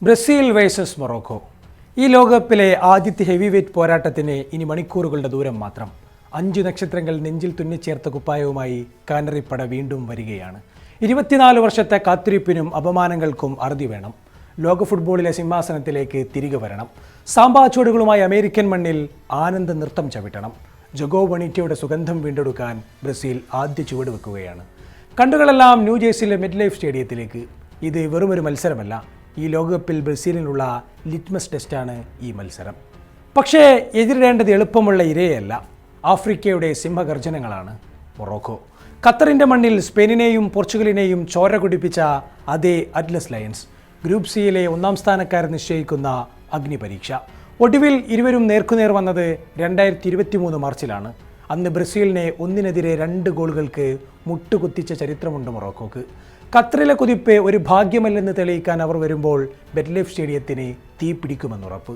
Brazil versus Morocco. ഈ ലോകകപ്പിലെ ആദ്യത്തെ ഹെവി വെയ്റ്റ് പോരാട്ടത്തിന് ഇനി മണിക്കൂറുകളുടെ ദൂരം മാത്രം. 5 നക്ഷത്രങ്ങൾ നെഞ്ചിൽ തുന്നിച്ചേർത്ത കുപ്പായവുമായി കാനറിപ്പട വീണ്ടും വരികയാണ്. 24 വർഷത്തെ കാത്തിരിപ്പിനും അപമാനങ്ങൾക്കും അറുതി വേണം. ലോക ഫുട്ബോളിലെ സിംഹാസനത്തിലേക്ക് തിരികെ വരണം. സാമ്പാച്ചോടുകളുമായി അമേരിക്കൻ മണ്ണിൽ ആനന്ദ നൃത്തം ചവിട്ടണം. ജോഗോ ബൊണീറ്റയുടെ സുഗന്ധം വീണ്ടെടുക്കാൻ ബ്രസീൽ ആദ്യ ചുവട് വെക്കുകയാണ്. കണ്ണുകളെല്ലാം ന്യൂജേഴ്സിയിലെ മെഡ്ലൈഫ് സ്റ്റേഡിയത്തിലേക്ക്. ഇത് വെറുമൊരു മത്സരമല്ല, ഈ ലോകകപ്പിൽ ബ്രസീലിനുള്ള ലിറ്റ്മസ് ടെസ്റ്റാണ് ഈ മത്സരം. പക്ഷേ എതിരിടേണ്ടത് എളുപ്പമുള്ള ഇരയല്ല, ആഫ്രിക്കയുടെ സിംഹഗർജനങ്ങളാണ് മൊറോക്കോ. ഖത്തറിൻ്റെ മണ്ണിൽ സ്പെയിനിനെയും പോർച്ചുഗലിനെയും ചോര കുടിപ്പിച്ച അതേ അറ്റ്ലസ് ലയൺസ്. ഗ്രൂപ്പ് സിയിലെ 1-ാം സ്ഥാനക്കാരെ നിശ്ചയിക്കുന്ന അഗ്നിപരീക്ഷ. ഒടുവിൽ ഇരുവരും നേർക്കുനേർ വന്നത് 2023 മാർച്ചിലാണ്. അന്ന് ബ്രസീലിനെ 1-2 ഗോളുകൾക്ക് മുട്ടുകുത്തിച്ച ചരിത്രമുണ്ട് മൊറോക്കോക്ക്. ഖത്തറിലെ കുതിപ്പ് ഒരു ഭാഗ്യമല്ലെന്ന് തെളിയിക്കാൻ അവർ വരുമ്പോൾ മെഡ്ലൈഫ് സ്റ്റേഡിയത്തിന് തീ പിടിക്കുമെന്നുറപ്പ്.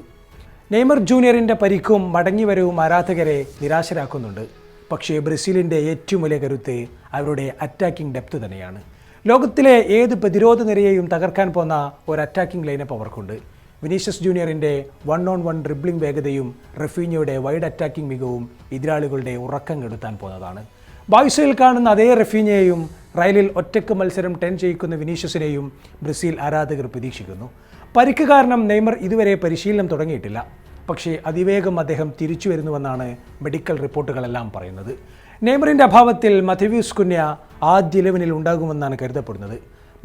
നെയ്മർ ജൂനിയറിൻ്റെ പരിക്കും മടങ്ങിവരവും ആരാധകരെ നിരാശരാക്കുന്നുണ്ട്. പക്ഷേ ബ്രസീലിൻ്റെ ഏറ്റവും വലിയ കരുത്ത് അവരുടെ അറ്റാക്കിംഗ് ഡെപ്ത് തന്നെയാണ്. ലോകത്തിലെ ഏത് പ്രതിരോധ നിരയെയും തകർക്കാൻ പോന്ന ഒരു അറ്റാക്കിംഗ് ലൈനപ്പ് അവർക്കുണ്ട്. വിനീഷ്യസ് ജൂനിയറിൻ്റെ 1-on-1 ഡ്രിബ്ലിംഗ് വേഗതയും റഫീഞ്ഞയുടെ വൈഡ് അറ്റാക്കിംഗ് മികവും എതിരാളികളുടെ ഉറക്കം കെടുത്താൻ പോകുന്നതാണ്. ബാഴ്സയിൽ കാണുന്ന അതേ റഫീഞ്ഞയെയും റയലിൽ ഒറ്റയ്ക്ക് മത്സരം 10 ചെയ്യിക്കുന്ന വിനീഷ്യസിനെയും ബ്രസീൽ ആരാധകർ പ്രതീക്ഷിക്കുന്നു. പരിക്ക് കാരണം നെയ്മർ ഇതുവരെ പരിശീലനം തുടങ്ങിയിട്ടില്ല. പക്ഷേ അതിവേഗം അദ്ദേഹം തിരിച്ചു വരുന്നുവെന്നാണ് മെഡിക്കൽ റിപ്പോർട്ടുകളെല്ലാം പറയുന്നത്. നെയ്മറിൻ്റെ അഭാവത്തിൽ മഥവ്യൂസ് കുന്യ ആദ്യ 11-ൽ ഉണ്ടാകുമെന്നാണ് കരുതപ്പെടുന്നത്.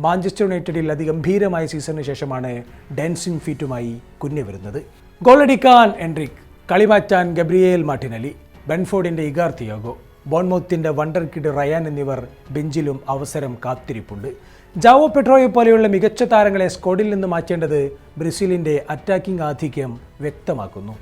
മാഞ്ചസ്റ്റർ യുണൈറ്റഡിൽ അതിഗംഭീരമായ സീസണിന് ശേഷമാണ് ഡാൻസിംഗ് ഫീറ്റുമായി കുന്യ വരുന്നത്. ഗോളടിക്കാൻ എൻട്രിക്, കളിമാറ്റാൻ ഗബ്രിയേൽ മാർട്ടിനലി, ബെൻഫോർഡിൻ്റെ ഇഗാർ തിയാഗോ, ബോൺമൗത്തിൻ്റെ വണ്ടർ കിഡ് റയാൻ എന്നിവർ ബെഞ്ചിലും അവസരം കാത്തിരിപ്പുണ്ട്. ജാവോ പെട്രോയെ പോലെയുള്ള മികച്ച താരങ്ങളെ സ്ക്വാഡിൽ നിന്ന് മാറ്റേണ്ടത് ബ്രസീലിൻ്റെ അറ്റാക്കിംഗ് ആധിക്യം വ്യക്തമാക്കുന്നു.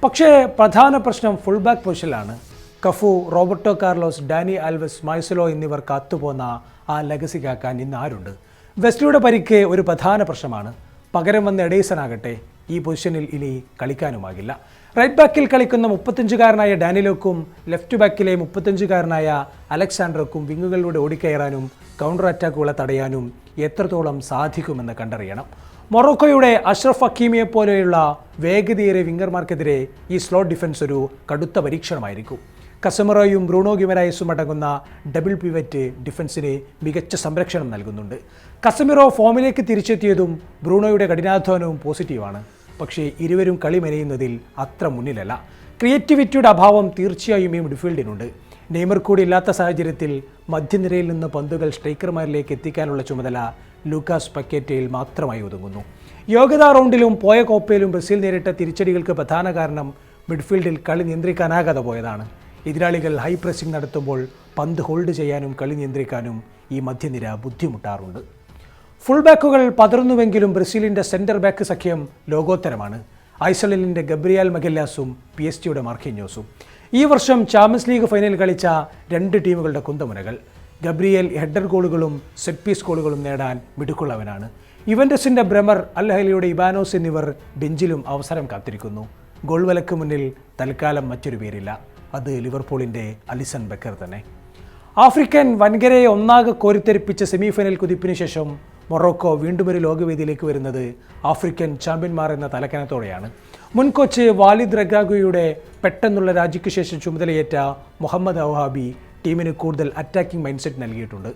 പക്ഷേ പ്രധാന പ്രശ്നം ഫുൾ ബാക്ക് പൊസിഷനിലാണ്. Cafu, Roberto Carlos, Dani Alves, Marcelo എന്നിവർ കാത്തുപോന്ന ആ ലഗസി കാക്കാൻ ഇന്ന് ആരുണ്ട്? വെസ്ലിയുടെ പരിക്ക് ഒരു പ്രധാന പ്രശ്നമാണ്. പകരം വന്ന എഡേസൺ ആകട്ടെ ഈ പൊസിഷനിൽ ഇനി കളിക്കാനുമാകില്ല. റൈറ്റ് ബാക്കിൽ കളിക്കുന്ന 35-കാരനായ ഡാനിലോക്കും ലെഫ്റ്റ് ബാക്കിലെ 35-കാരനായ അലക്സാണ്ടർക്കും വിങ്ങുകളിലൂടെ ഓടിക്കയറാനും കൗണ്ടർ അറ്റാക്കുകളെ തടയാനും എത്രത്തോളം സാധിക്കുമെന്ന് കണ്ടറിയണം. മൊറോക്കോയുടെ അഷ്റഫ് ഹക്കീമിയെ പോലെയുള്ള വേഗതയേറിയ വിങ്ങർമാർക്കെതിരെ ഈ സ്ലോട്ട് ഡിഫൻസ് ഒരു കടുത്ത പരീക്ഷണമായിരിക്കും. കസമറോയും ബ്രൂണോ ഗിമരായസും അടങ്ങുന്ന ഡബിൾ പിവറ്റ് ഡിഫൻസിന് മികച്ച സംരക്ഷണം നൽകുന്നുണ്ട്. കസമിറോ ഫോമിലേക്ക് തിരിച്ചെത്തിയതും ബ്രൂണോയുടെ കഠിനാധ്വാനവും പോസിറ്റീവാണ്. പക്ഷേ ഇരുവരും കളി മെനയുന്നതിൽ അത്ര മുന്നിലല്ല. ക്രിയേറ്റിവിറ്റിയുടെ അഭാവം തീർച്ചയായും ഈ മിഡ്ഫീൽഡിനുണ്ട്. നെയ്മർ കൂടി ഇല്ലാത്ത സാഹചര്യത്തിൽ മധ്യനിരയിൽ നിന്ന് പന്തുകൾ സ്ട്രൈക്കർമാരിലേക്ക് എത്തിക്കാനുള്ള ചുമതല ലൂക്കാസ് പക്കേറ്റയിൽ മാത്രമായി ഒതുങ്ങുന്നു. യോഗ്യതാ റൗണ്ടിലും പോയ കോപ്പയിലും ബ്രസീൽ നേരിട്ട തിരിച്ചടികൾക്ക് പ്രധാന കാരണം മിഡ്ഫീൽഡിൽ കളി നിയന്ത്രിക്കാനാകാതെ പോയതാണ്. എതിരാളികൾ ഹൈ പ്രസിംഗ് നടത്തുമ്പോൾ പന്ത് ഹോൾഡ് ചെയ്യാനും കളി നിയന്ത്രിക്കാനും ഈ മധ്യനിര ബുദ്ധിമുട്ടാറുണ്ട്. ഫുൾ ബാക്കുകൾ പതറുന്നുവെങ്കിലും ബ്രസീലിൻ്റെ സെൻറ്റർ ബാക്ക് സഖ്യം ലോകോത്തരമാണ്. ഐസലൻഡിൻ്റെ ഗബ്രിയേൽ മഗല്ലാസും PSG മാർക്കിഞ്ഞോസും. ഈ വർഷം ചാമ്പ്യൻസ് ലീഗ് ഫൈനൽ കളിച്ച 2 ടീമുകളുടെ കുന്തമുനകൾ. ഗബ്രിയേൽ ഹെഡർ ഗോളുകളും സെറ്റ് പീസ് ഗോളുകളും നേടാൻ മിടുക്കുള്ളവനാണ്. യുവൻറ്റസിൻ്റെ ബ്രെമർ, അൽ അഹ്ലിയുടെ ഇബാനോസ് എന്നിവർ ബെഞ്ചിലും അവസരം കാത്തിരിക്കുന്നു. ഗോൾ വലക്ക് മുന്നിൽ തൽക്കാലം മറ്റൊരു പേരില്ല, അത് ലിവർപൂളിൻ്റെ അലിസൺ ബക്കർ തന്നെ. ആഫ്രിക്കൻ വൻകരയെ ഒന്നാകെ കോരിത്തെരിപ്പിച്ച സെമിഫൈനൽ കുതിപ്പിന് ശേഷം മൊറോക്കോ വീണ്ടും ഒരു ലോകവേദിയിലേക്ക് വരുന്നത് ആഫ്രിക്കൻ ചാമ്പ്യന്മാർ എന്ന തലക്കനത്തോടെയാണ്. മുൻ കോച്ച് വാലിദ് റഗ്രാഗുയുടെ പെട്ടെന്നുള്ള രാജിക്ക് ശേഷം ചുമതലയേറ്റ മുഹമ്മദ് ഔഹാബി ടീമിന് കൂടുതൽ അറ്റാക്കിംഗ് മൈൻഡ് സെറ്റ് നൽകിയിട്ടുണ്ട്.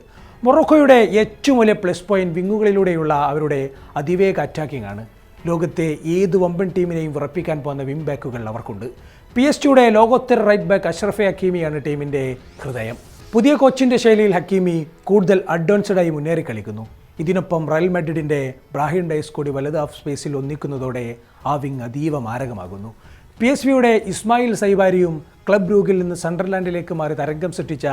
മൊറോക്കോയുടെ ഏറ്റവും വലിയ പ്ലസ് പോയിന്റ് വിങ്ങുകളിലൂടെയുള്ള അവരുടെ അതിവേഗ അറ്റാക്കിംഗ് ആണ്. ലോകത്തെ ഏത് വമ്പൻ ടീമിനെയും വിറപ്പിക്കാൻ പോകുന്ന വിങ് ബാക്കുകൾ അവർക്കുണ്ട്. PSG ലോകോത്തര റൈറ്റ് ബാക്ക് അഷ്റഫ് ഹക്കീമിയാണ് ടീമിൻ്റെ ഹൃദയം. പുതിയ കോച്ചിൻ്റെ ശൈലിയിൽ ഹക്കീമി കൂടുതൽ അഡ്വാൻസ്ഡായി മുന്നേറി കളിക്കുന്നു. ഇതിനൊപ്പം റയൽ മാഡ്രിഡിൻ്റെ ബ്രാഹിം ഡയസ് കൂടി വലത് ഹാഫ് സ്പേസിൽ ഒന്നിക്കുന്നതോടെ ആ വിങ് അതീവ മാരകമാകുന്നു. PSVയുടെ ഇസ്മായിൽ സൈബാരിയും ക്ലബ് ബ്രൂഗിൽ നിന്ന് സണ്ടർലാൻഡിലേക്ക് മാറി തരംഗം സൃഷ്ടിച്ച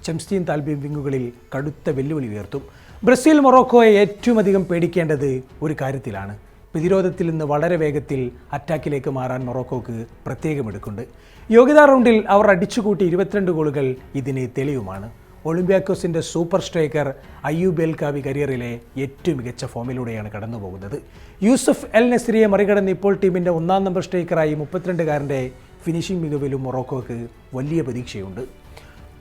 ചെംസ്റ്റീൻ താൽബിയും വിങ്ങുകളിൽ കടുത്ത വെല്ലുവിളി ഉയർത്തും. ബ്രസീൽ മൊറോക്കോയെ ഏറ്റവും അധികം പേടിക്കേണ്ടത് ഒരു കാര്യത്തിലാണ്. പ്രതിരോധത്തിൽ നിന്ന് വളരെ വേഗത്തിൽ അറ്റാക്കിലേക്ക് മാറാൻ മൊറോക്കോക്ക് പ്രത്യേകമെടുക്കുന്നുണ്ട്. യോഗ്യതാ റൗണ്ടിൽ അവർ അടിച്ചുകൂട്ടി 22 ഗോളുകൾ ഇതിന് തെളിവുമാണ്. ഒളിമ്പ്യാക്കോസിൻ്റെ സൂപ്പർ സ്ട്രൈക്കർ അയ്യൂബ് എൽ കാവി കരിയറിലെ ഏറ്റവും മികച്ച ഫോമിലൂടെയാണ് കടന്നുപോകുന്നത്. യൂസഫ് എൽ നസ്രിയെ മറികടന്ന് ഇപ്പോൾ ടീമിൻ്റെ 1-ാം നമ്പർ സ്ട്രൈക്കറായി 32-കാരൻ്റെ ഫിനിഷിംഗ് മികവിലും മൊറോക്കോക്ക് വലിയ പ്രതീക്ഷയുണ്ട്.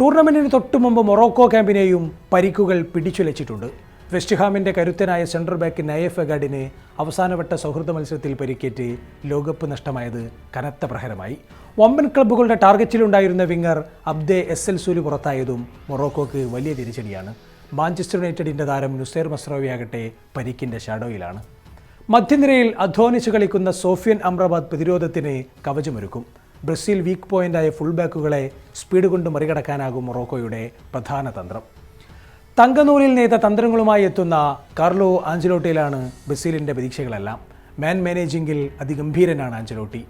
ടൂർണമെൻറ്റിന് തൊട്ടു മുമ്പ് മൊറോക്കോ ക്യാമ്പിനെയും പരിക്കുകൾ പിടിച്ചുലച്ചിട്ടുണ്ട്. വെസ്റ്റ് ഹാമിൻ്റെ കരുത്തനായ സെൻട്രൽ ബാക്ക് നയേഫ് എഗാഡിന് അവസാനവട്ട സൗഹൃദ മത്സരത്തിൽ പരിക്കേറ്റ് ലോകകപ്പ് നഷ്ടമായത് കനത്ത പ്രഹരമായി. വമ്പൻ ക്ലബ്ബുകളുടെ ടാർഗറ്റിലുണ്ടായിരുന്ന വിങ്ങർ അബ്ദെ എസ്സൽസൂലി പുറത്തായതും മൊറോക്കോക്ക് വലിയ തിരിച്ചടിയാണ്. മാഞ്ചസ്റ്റർ യുണൈറ്റഡിൻ്റെ താരം നുസൈർ മസ്റാവിയാകട്ടെ പരിക്കിൻ്റെ ഷാഡോയിലാണ്. മധ്യനിരയിൽ അധ്വാനിച്ച് കളിക്കുന്ന സോഫിയൻ അമ്രാബാദ് പ്രതിരോധത്തിന് കവചമൊരുക്കും. ബ്രസീൽ വീക്ക് പോയിൻ്റായ ഫുൾ ബാക്കുകളെ സ്പീഡ് കൊണ്ട് മറികടക്കാനാകും മൊറോക്കോയുടെ പ്രധാന തന്ത്രം. തങ്കനൂലിൽ നെയ്ത തന്ത്രങ്ങളുമായി എത്തുന്ന കാർലോ ആഞ്ചലോട്ടിയിലാണ് ബ്രസീലിൻ്റെ പ്രതീക്ഷകളെല്ലാം. മാൻ മാനേജിംഗിൽ അതിഗംഭീരനാണ് ആഞ്ചലോട്ടി.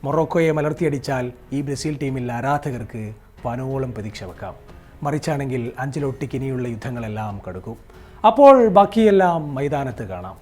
മൊറോക്കോയെ മലർത്തിയടിച്ചാൽ ഈ ബ്രസീൽ ടീമിൽ ആരാധകർക്ക് വാനോളം പ്രതീക്ഷ വെക്കാം. മറിച്ചാണെങ്കിൽ ആഞ്ചലോട്ടിക്ക് ഇനിയുള്ള യുദ്ധങ്ങളെല്ലാം കടുക്കും. അപ്പോൾ ബാക്കിയെല്ലാം മൈതാനത്ത് കാണാം.